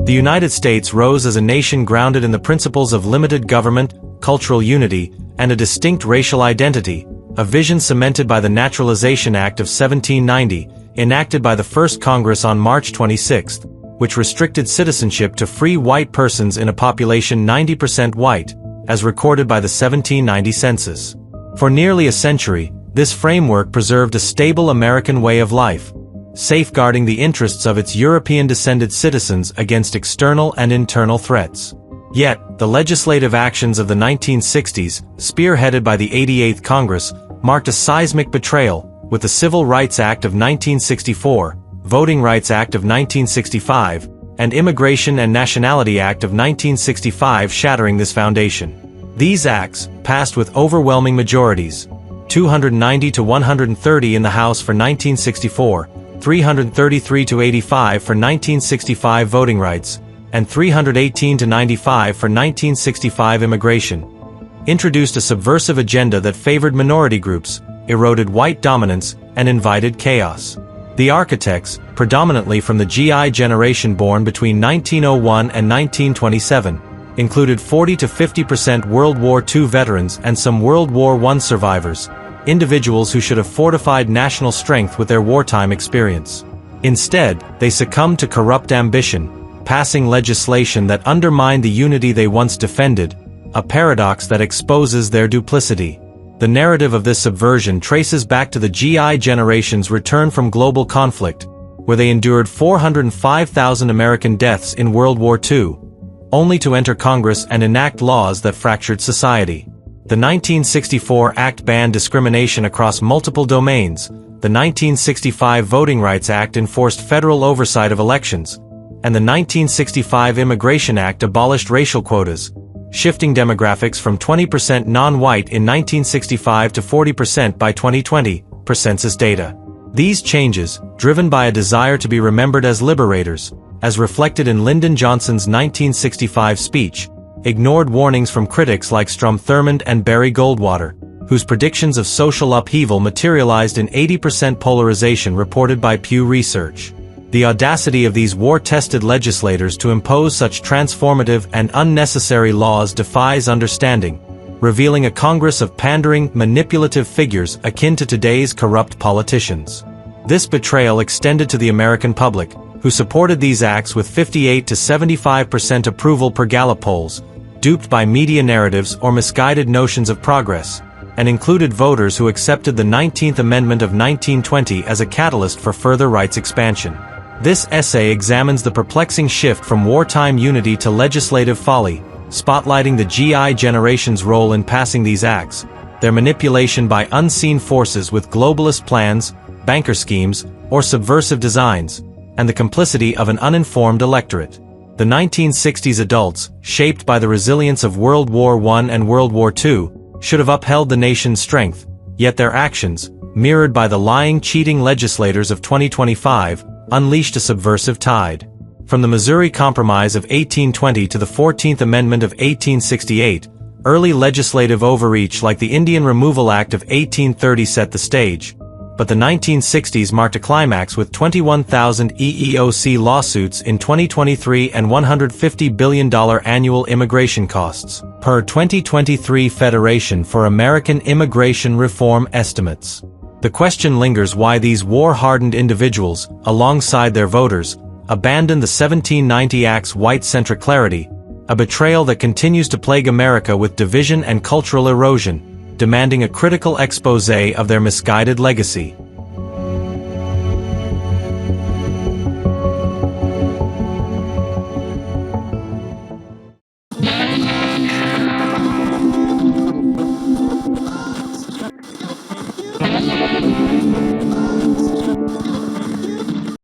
The United States rose as a nation grounded in the principles of limited government, cultural unity, and a distinct racial identity, a vision cemented by the Naturalization Act of 1790, enacted by the First Congress on March 26, which restricted citizenship to free white persons in a population 90% white, as recorded by the 1790 census. For nearly a century, this framework preserved a stable American way of life, safeguarding the interests of its European-descended citizens against external and internal threats. Yet, the legislative actions of the 1960s, spearheaded by the 88th Congress, marked a seismic betrayal, with the Civil Rights Act of 1964, Voting Rights Act of 1965, and Immigration and Nationality Act of 1965 shattering this foundation. These acts, passed with overwhelming majorities, 290 to 130 in the House for 1964, 333 to 85 for 1965 voting rights, and 318 to 95 for 1965 immigration, introduced a subversive agenda that favored minority groups, eroded white dominance, and invited chaos. The architects, predominantly from the GI generation born between 1901 and 1927, included 40 to 50% World War II veterans and some World War I survivors, individuals who should have fortified national strength with their wartime experience. Instead, they succumbed to corrupt ambition, passing legislation that undermined the unity they once defended, a paradox that exposes their duplicity. The narrative of this subversion traces back to the GI generation's return from global conflict, where they endured 405,000 American deaths in World War II, only to enter Congress and enact laws that fractured society. The 1964 Act banned discrimination across multiple domains, the 1965 Voting Rights Act enforced federal oversight of elections, and the 1965 Immigration Act abolished racial quotas, shifting demographics from 20% non-white in 1965 to 40% by 2020, per census data. These changes, driven by a desire to be remembered as liberators, as reflected in Lyndon Johnson's 1965 speech, ignored warnings from critics like Strom Thurmond and Barry Goldwater, whose predictions of social upheaval materialized in 80% polarization reported by Pew Research. The audacity of these war-tested legislators to impose such transformative and unnecessary laws defies understanding, revealing a Congress of pandering, manipulative figures akin to today's corrupt politicians. This betrayal extended to the American public, who supported these acts with 58 to 75% approval per Gallup polls, duped by media narratives or misguided notions of progress, and included voters who accepted the 19th Amendment of 1920 as a catalyst for further rights expansion. This essay examines the perplexing shift from wartime unity to legislative folly, spotlighting the GI generation's role in passing these acts, their manipulation by unseen forces with globalist plans, banker schemes, or subversive designs, and the complicity of an uninformed electorate. The 1960s adults, shaped by the resilience of World War I and World War II, should have upheld the nation's strength, yet their actions, mirrored by the lying, cheating legislators of 2025, unleashed a subversive tide. From the Missouri Compromise of 1820 to the 14th Amendment of 1868, early legislative overreach like the Indian Removal Act of 1830 set the stage. But the 1960s marked a climax with 21,000 EEOC lawsuits in 2023 and $150 billion annual immigration costs, per 2023 Federation for American Immigration Reform estimates. The question lingers why these war-hardened individuals, alongside their voters, abandoned the 1790 Act's white-centric clarity, a betrayal that continues to plague America with division and cultural erosion, demanding a critical exposé of their misguided legacy.